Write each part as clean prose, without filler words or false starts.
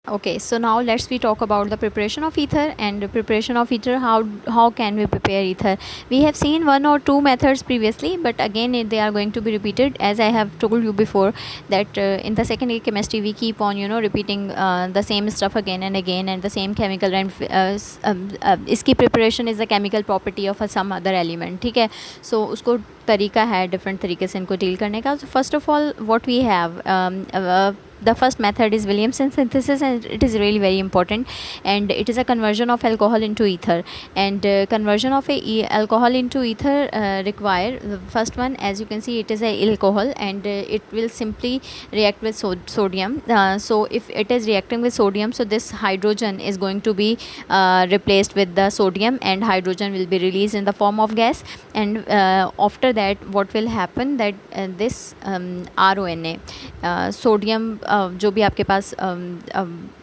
Okay, so now let's we talk about the preparation of ether. And the preparation of ether, how can we prepare ether? We have seen one or two methods previously, but again they are going to be repeated, as I have told you before that in the second year chemistry we keep on repeating the same stuff again and again, and the same chemical and इसकी preparation is the chemical property of some other element, ठीक है. So उसको तरीका है different तरीके से इनको deal करने का. So first of all what we have, the first method is Williamson synthesis, and it is really very important, and it is a conversion of alcohol into ether. And conversion of alcohol into ether require the first one, as you can see, it is a alcohol, and it will simply react with sodium. So if it is reacting with sodium, so this hydrogen is going to be replaced with the sodium, and hydrogen will be released in the form of gas. And after that what will happen, that this RONA, sodium, जो भी आपके पास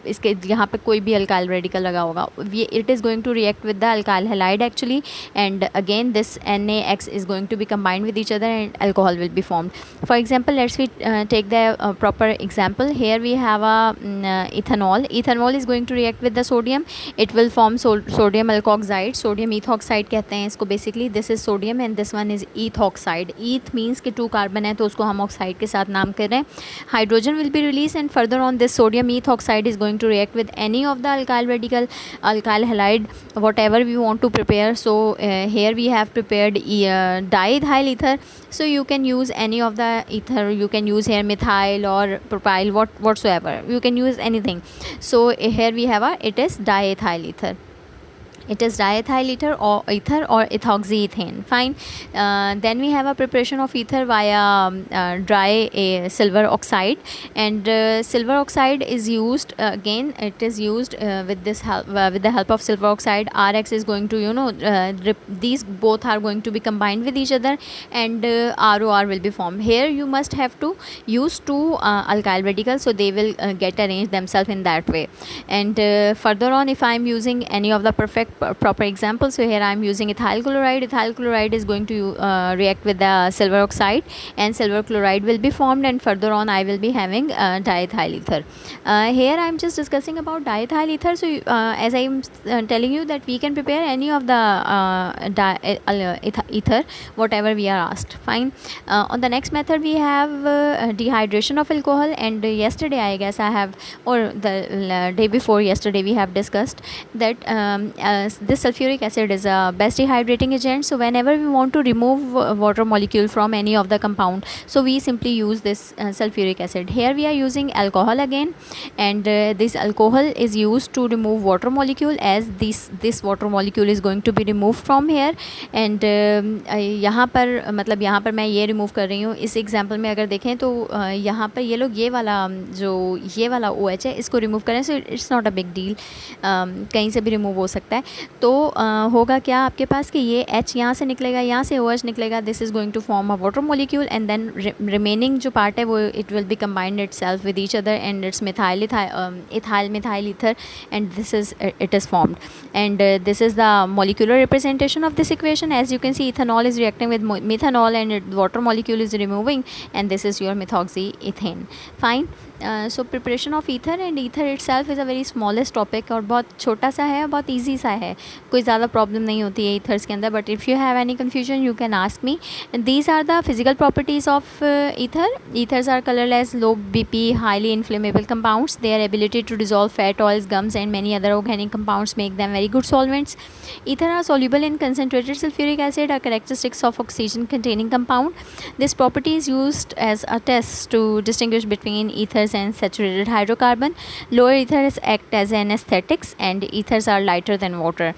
इसके यहाँ पे कोई भी alkyl radical लगा होगा, ये it is going to react with the alkyl halide actually, and again this NaX is going to be combined with each other and alcohol will be formed. For example, let's we take the proper example. Here we have a ethanol. Ethanol is going to react with the sodium. It will form sodium alkoxide. Sodium ethoxide कहते हैं इसको basically. This is sodium and this one is ethoxide. Eth means कि 2 carbon है तो उसको हम oxide के साथ नाम कर रहे हैं. Hydrogen will be released, and further on this sodium ethoxide is going to react with any of the alkyl radical, alkyl halide, whatever we want to prepare. So here we have prepared diethyl ether. So you can use any of the ether. You can use here methyl or propyl, whatsoever. You can use anything. So here we have it is diethyl ether. It is diethyl ether or ethoxyethane. Fine. Then we have a preparation of ether via dry silver oxide, and silver oxide is used again. It is used with the help of silver oxide. RX is going to these both are going to be combined with each other, and ROR will be formed. Here you must have to use 2 alkyl radicals, so they will get arranged themselves in that way. And further on, if I am using any of the proper example, so here I am using ethyl chloride. Ethyl chloride is going to react with the silver oxide, and silver chloride will be formed, and further on I will be having diethyl ether. Here I am just discussing about diethyl ether. So as I am telling you that we can prepare any of the ether, whatever we are asked. Fine. On the next method we have dehydration of alcohol, and yesterday I guess I have, or the day before yesterday we have discussed that this sulfuric acid is a best dehydrating agent. So whenever we want to remove water molecule from any of the compound, so we simply use this sulfuric acid. Here we are using alcohol again, and this alcohol is used to remove water molecule, as this water molecule is going to be removed from here. And यहाँ पर मतलब यहाँ पर मैं ये remove कर रही हूँ. इस एग्जाम्पल में अगर देखें तो यहाँ पर ये लोग ये वाला OH है इसको रिमूव करें. So it's not a big deal, कहीं से भी रिमूव हो सकता है. तो होगा क्या आपके पास कि ये H यहाँ से निकलेगा, यहाँ से OH निकलेगा. This is going to form a water molecule, and then remaining जो पार्ट है वो it will be combined itself with each other, and it's methyl ether, and this is it is formed. And this is the molecular representation of this equation. As you can see, ethanol is reacting with methanol, and water molecule is removing, and this is your methoxyethane. Fine. So preparation of ether, and ether itself is a very smallest topic, और बहुत छोटा सा है, बहुत easy सा है, कोई ज़्यादा प्रॉब्लम नहीं होती है ethers के अंदर. But if you have any confusion you can ask me. These are the physical properties of ether. Ethers are colorless, low BP, highly inflammable compounds. Their ability to dissolve fat, oils, gums, and many other organic compounds make them very good solvents. Ether are soluble in concentrated sulfuric acid, are characteristics of oxygen containing compound. This property is used as a test to distinguish between ethers and saturated hydrocarbon. Lower ethers act as anesthetics, and ethers are lighter than water.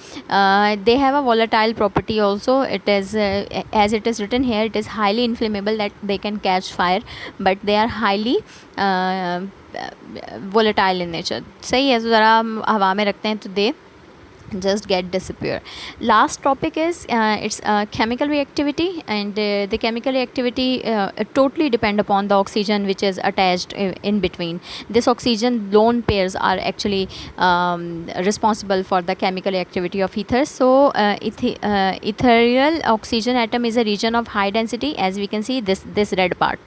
They have a volatile property also. It is as it is written here, it is highly inflammable, that they can catch fire, but they are highly volatile in nature. सही है. तो ज़रा हम हवा में रखते हैं तो दे just get disappear. Last topic is it's chemical reactivity, and the chemical reactivity totally depend upon the oxygen which is attached in between. This oxygen lone pairs are actually responsible for the chemical reactivity of ether. So ethereal oxygen atom is a region of high density, as we can see this red part.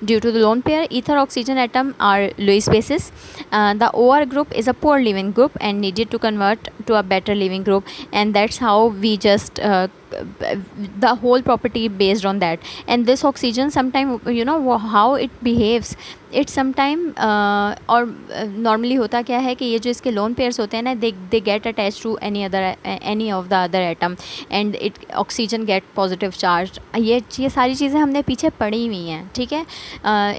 Due to the lone pair, ether oxygen atom are Lewis bases. The OR group is a poor leaving group and needed to convert to a better leaving group, and that's how we just the whole property based on that. And this oxygen sometime, you know how it behaves, it sometime और normally होता क्या है कि ये जो इसके lone pairs होते हैं ना, they get attach to any of the other atom, and it oxygen get positive charge. ये सारी चीज़ें हमने पीछे पढ़ी हुई हैं, ठीक है.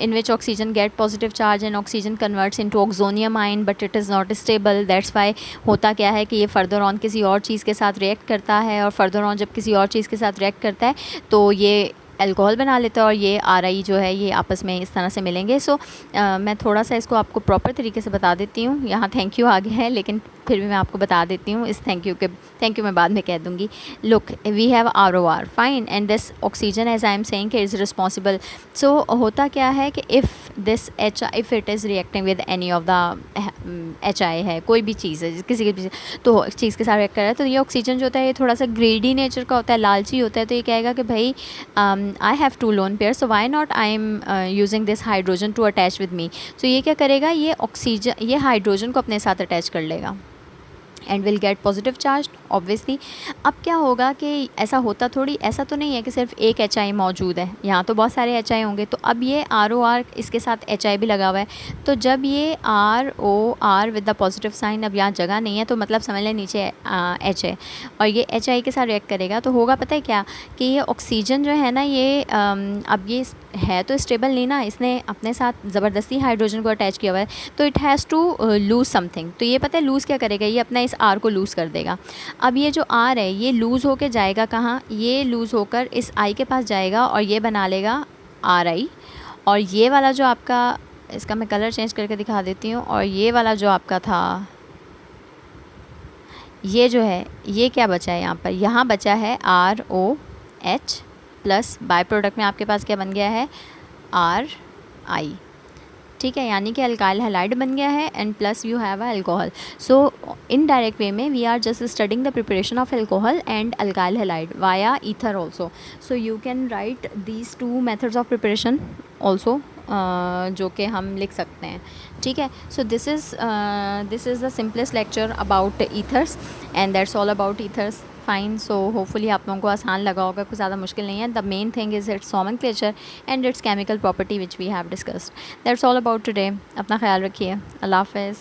In which oxygen get positive charge and oxygen converts into oxonium ion, but it is not stable. That's why होता क्या है कि ये फर्दर ऑन किसी और चीज़ के साथ रिएक्ट करता है, और फर्दर ऑन जब किसी और चीज़ के साथ रिएक्ट करता है तो ये अल्कोहल बना लेता है, और ये RI जो है ये आपस में इस तरह से मिलेंगे. सो मैं थोड़ा सा इसको आपको प्रॉपर तरीके से बता देती हूँ. यहाँ थैंक यू आ गया है, लेकिन फिर भी मैं आपको बता देती हूँ. इस थैंक यू मैं बाद में कह दूँगी. Look, we have ROR fine, and this oxygen as I am saying is responsible. So होता क्या है कि if it is reacting with any of the HI है, कोई भी चीज़ है, किसी भी तो चीज़ के साथ रिएक्ट कर रहा है, तो ये ऑक्सीजन जो होता है ये थोड़ा सा ग्रेडी नेचर का होता है, लालची होता है. तो ये कहेगा कि भाई I have two lone pairs, so why not I am using this hydrogen to attach with me. So ये क्या करेगा, ये ऑक्सीजन, ये हाइड्रोजन को अपने साथ अटैच कर लेगा and will get positive charge obviously. अब क्या होगा कि ऐसा होता थोड़ी, ऐसा तो नहीं है कि सिर्फ एक HI मौजूद है, यहाँ तो बहुत सारे HI होंगे. तो अब ये ROR इसके साथ HI भी लगा हुआ है, तो जब ये ROR with the positive sign, अब यहाँ जगह नहीं है तो मतलब समझ लें नीचे H है, और ये HI के साथ रिएक्ट करेगा, तो होगा पता है क्या कि ये ऑक्सीजन जो है ना, ये अब ये है तो स्टेबल नहीं ना, इसने अपने साथ ज़बरदस्ती हाइड्रोजन को अटैच किया हुआ है, तो it has to lose something. तो ये पता है लूज़ क्या करेगा, ये अपना इस R को लूज़ कर देगा. अब ये जो R है ये लूज़ होकर जाएगा कहाँ, ये लूज़ होकर इस I के पास जाएगा और ये बना लेगा RI. और ये वाला जो आपका, इसका मैं कलर चेंज करके दिखा देती हूँ, और ये वाला जो आपका था, ये जो है ये क्या बचा है यहाँ पर, यहाँ बचा है ROH प्लस बाय प्रोडक्ट में आपके पास क्या बन गया है, RI. ठीक है, यानी कि अल्काइल हैलाइड बन गया है, and plus you have a alcohol. So in direct way में we are just studying the preparation of alcohol and alkyl halide via ether also. So you can write these two methods of preparation also, जो कि हम लिख सकते हैं. ठीक है, so this is the simplest lecture about ethers, and that's all about ethers. Fine. So hopefully आप लोगों को आसान लगा होगा, कुछ ज़्यादा मुश्किल नहीं है. The main thing is its nomenclature and its chemical property which we have discussed. That's all about today. अपना ख्याल रखिए. अल्लाह हाफ़िज़.